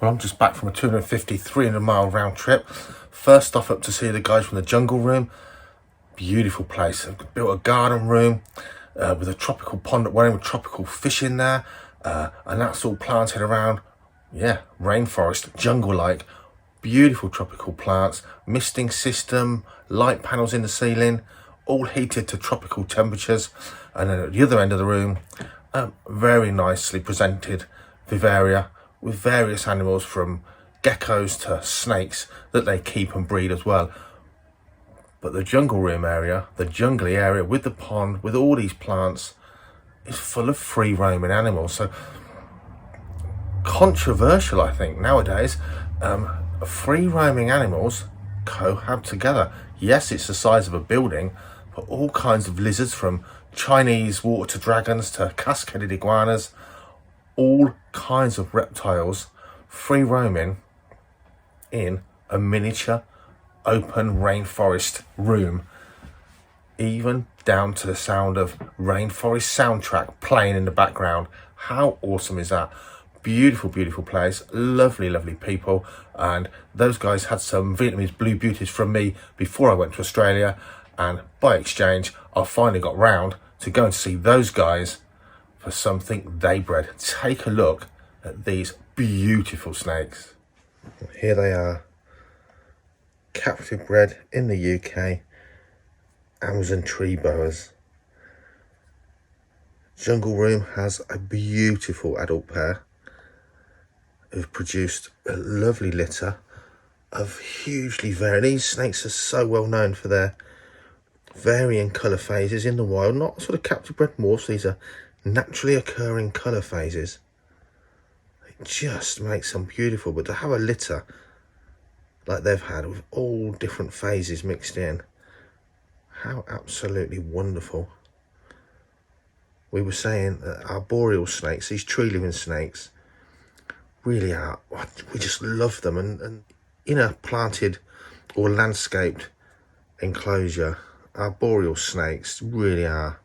Well, I'm just back from a 250, 300-mile round trip. First off, up to see the guys from the jungle room. Beautiful place. I've built a garden room with a tropical pond at one end with tropical fish in there. And that's all planted around, rainforest, jungle-like. Beautiful tropical plants, misting system, light panels in the ceiling, all heated to tropical temperatures. And then at the other end of the room, very nicely presented vivaria with various animals from geckos to snakes that they keep and breed as well. But the jungle room area, the jungly area with the pond, with all these plants, is full of free roaming animals. So controversial, I think, nowadays. Free roaming animals cohab together. Yes, it's the size of a building, but all kinds of lizards, from Chinese water dragons to cascaded iguanas, all kinds of reptiles free roaming in a miniature open rainforest room, even down to the sound of rainforest soundtrack playing in the background. How awesome is that? Beautiful, beautiful place, lovely, lovely people. And those guys had some Vietnamese blue beauties from me before I went to Australia, and by exchange I finally got round to go and see those guys for something they bred. Take a look at these beautiful snakes. Here they are, captive bred in the UK, Amazon Tree Boas. Jungle Room has a beautiful adult pair who've produced a lovely litter of hugely varying. These snakes are so well known for their varying colour phases in the wild, not sort of captive bred morphs. These are naturally occurring colour phases. It just makes them beautiful, but to have a litter like they've had with all different phases mixed in, how absolutely wonderful. We were saying that arboreal snakes, these tree living snakes, really are, we just love them. And in a planted or landscaped enclosure, arboreal snakes really are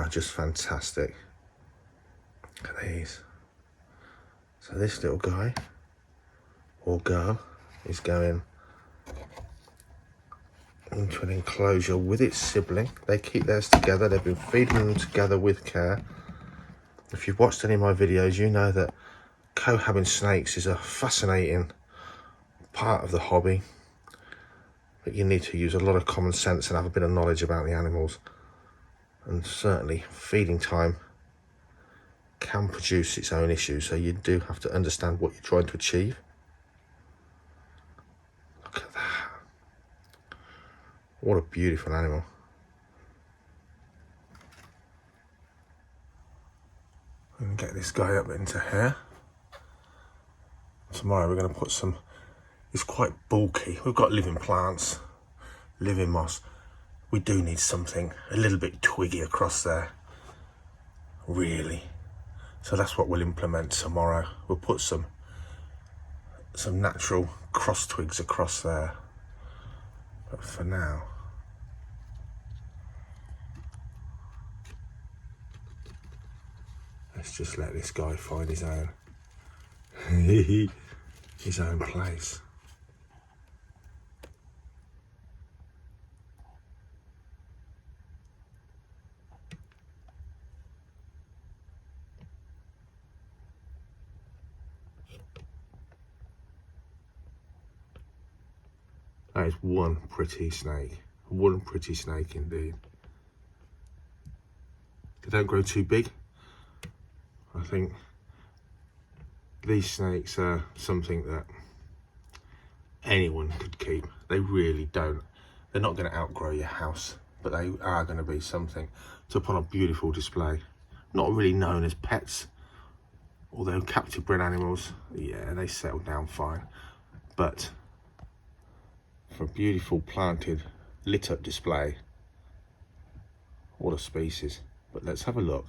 just fantastic. Look at these. So this little guy or girl is going into an enclosure with its sibling. They keep theirs together. They've been feeding them together with care. If you've watched any of my videos, you know that cohabbing snakes is a fascinating part of the hobby, but you need to use a lot of common sense and have a bit of knowledge about the animals. And certainly feeding time can produce its own issues, so you do have to understand what you're trying to achieve. Look at that. What a beautiful animal. And get this guy up into here. Tomorrow we're going to put some, it's quite bulky. We've got living plants, living moss. We do need something a little bit twiggy across there, really. So that's what we'll implement tomorrow. We'll put some natural cross twigs across there. But for now, let's just let this guy find his own his own place. That is one pretty snake. One pretty snake indeed. They don't grow too big. I think these snakes are something that anyone could keep. They really don't. They're not going to outgrow your house, but they are going to be something to put on a beautiful display. Not really known as pets, although captive bred animals, yeah, they settle down fine. But for a beautiful planted lit up display, what a species. But let's have a look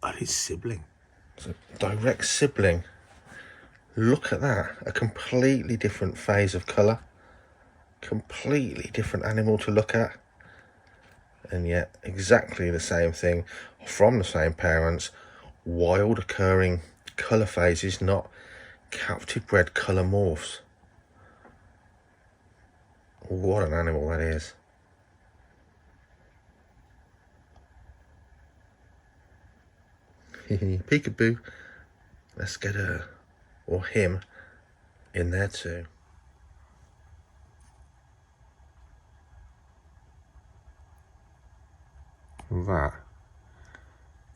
at his sibling. It's a direct sibling. Look at that, a completely different phase of colour, completely different animal to look at, and yet exactly the same thing from the same parents, wild occurring colour phases, not captive bred colour morphs. What an animal that is. Peekaboo. Let's get her, or him, in there too. That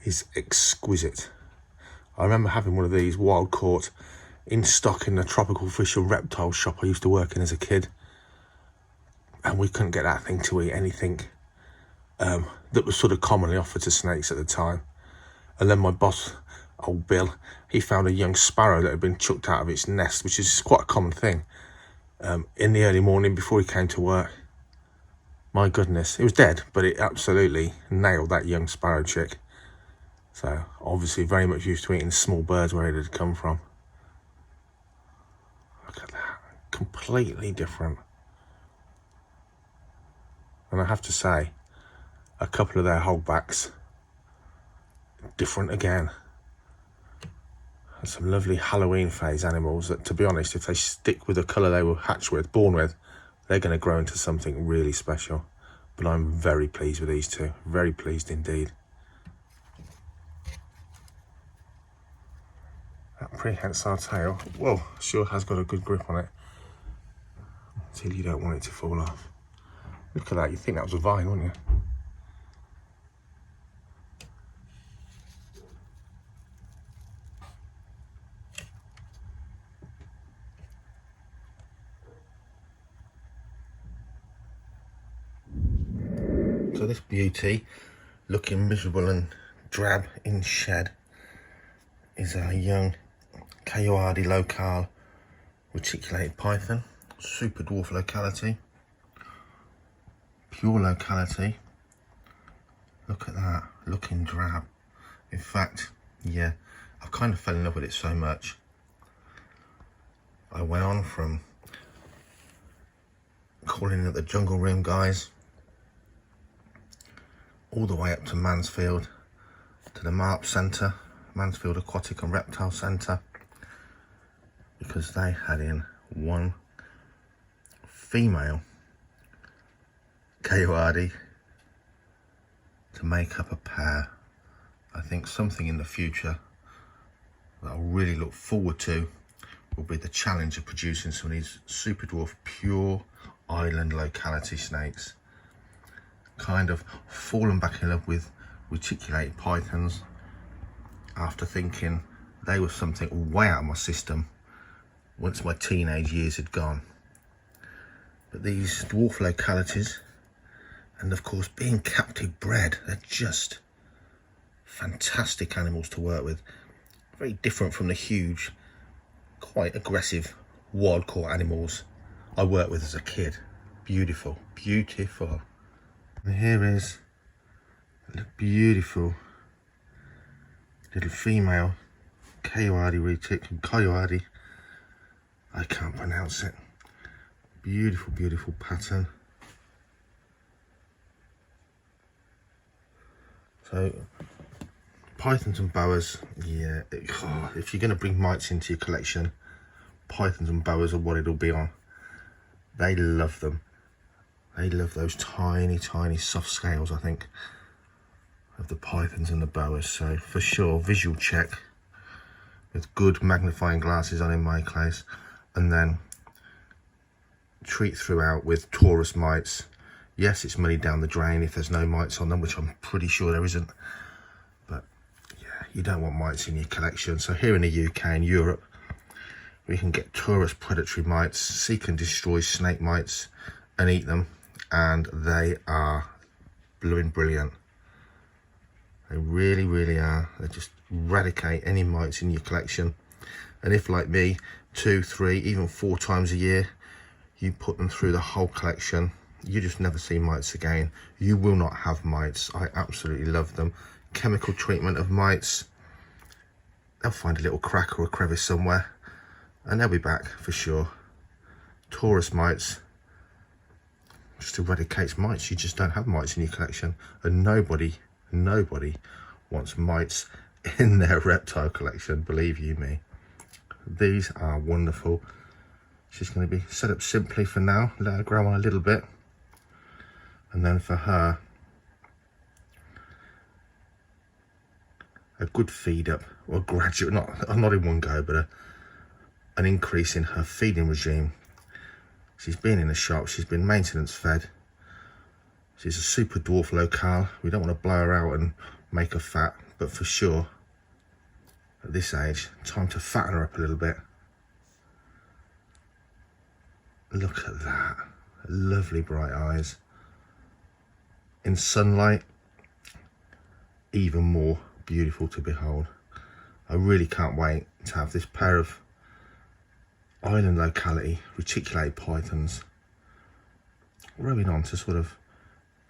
is exquisite. I remember having one of these wild caught in stock in the tropical fish and reptile shop I used to work in as a kid, and we couldn't get that thing to eat anything that was sort of commonly offered to snakes at the time. And then my boss, old Bill, he found a young sparrow that had been chucked out of its nest, which is quite a common thing, in the early morning before he came to work. My goodness, it was dead, but it absolutely nailed that young sparrow chick. So obviously very much used to eating small birds where it had come from. Look at that, completely different. And I have to say, a couple of their holdbacks, different again. And some lovely Halloween phase animals that, to be honest, if they stick with the colour they were hatched with, born with, they're going to grow into something really special. But I'm very pleased with these two, very pleased indeed. That prehensile tail, well, sure has got a good grip on it, until you don't want it to fall off. Look at that, you'd think that was a vine, wouldn't you? So this beauty, looking miserable and drab in shed, is a young Coyote locale reticulated python, Superdwarf locality, pure locality. Look at that, looking drab. In fact, yeah, I kind of fell in love with it so much. I went on from calling it the Jungle Room guys, all the way up to Mansfield, to the MARP Centre, Mansfield Aquatic and Reptile Centre, because they had in one female Coyote to make up a pair. I think something in the future that I'll really look forward to will be the challenge of producing some of these Superdwarf pure island locality snakes. Kind of fallen back in love with reticulated pythons after thinking they were something way out of my system once my teenage years had gone. But these dwarf localities, and of course being captive bred, they're just fantastic animals to work with. Very different from the huge, quite aggressive wild caught animals I worked with as a kid. Beautiful, beautiful. And here is a beautiful little female Coyote. I can't pronounce it. Beautiful, beautiful pattern. So, pythons and boas, yeah, if you're going to bring mites into your collection, pythons and boas are what it'll be on. They love them. They love those tiny, tiny soft scales, I think, of the pythons and the boas. So for sure, visual check with good magnifying glasses on in my case, and then treat throughout with Taurus mites. Yes, it's money down the drain if there's no mites on them, which I'm pretty sure there isn't. But yeah, you don't want mites in your collection. So here in the UK and Europe, we can get Taurus predatory mites, seek and destroy snake mites and eat them. And they are blooming brilliant. They really, really are. They just eradicate any mites in your collection. And if, like me, 2, 3, even 4 times a year, you put them through the whole collection, you just never see mites again. You will not have mites. I absolutely love them. Chemical treatment of mites, they'll find a little crack or a crevice somewhere, and they'll be back for sure. Taurus mites just eradicates mites. You just don't have mites in your collection, and nobody wants mites in their reptile collection, believe you me. These are wonderful. She's going to be set up simply for now, let her grow on a little bit, and then for her a good feed up, or graduate, not in one go, but an increase in her feeding regime. She's been in the shop, she's been maintenance fed. She's a super dwarf locale. We don't want to blow her out and make her fat, but for sure at this age, time to fatten her up a little bit. Look at that, lovely bright eyes. In sunlight, even more beautiful to behold. I really can't wait to have this pair of island locality reticulated pythons growing on to sort of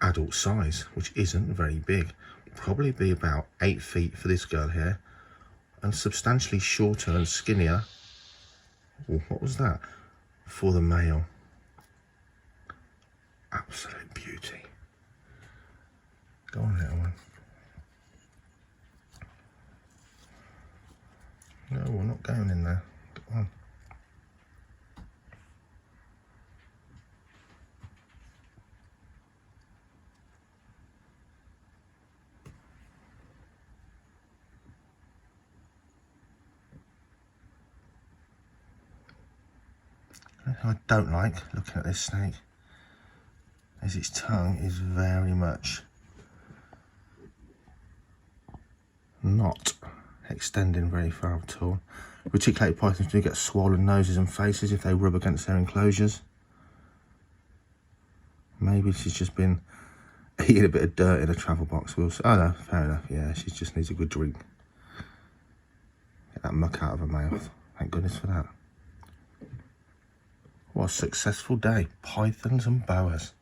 adult size, which isn't very big. Probably be about 8 feet for this girl here, and substantially shorter and skinnier. Oh, what was that? For the male. Absolute beauty. Go on, little one. No, we're not going in there. Go on. I don't like looking at this snake is its tongue is very much not extending very far at all. Reticulated pythons do get swollen noses and faces if they rub against their enclosures. Maybe she's just been eating a bit of dirt in a travel box. We'll see. Oh no, fair enough. Yeah, she just needs a good drink. Get that muck out of her mouth. Thank goodness for that. What a successful day. Pythons and boas.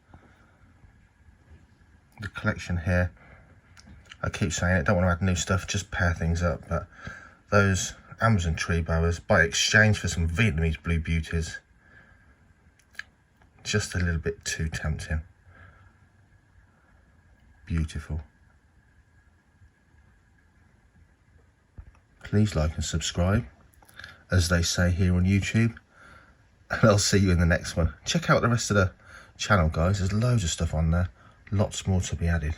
The collection here, I keep saying it, don't want to add new stuff, just pair things up, but those Amazon tree boas, by exchange for some Vietnamese blue beauties, just a little bit too tempting. Beautiful. Please like and subscribe, as they say here on YouTube, and I'll see you in the next one. Check out the rest of the channel, guys. There's loads of stuff on there, lots more to be added.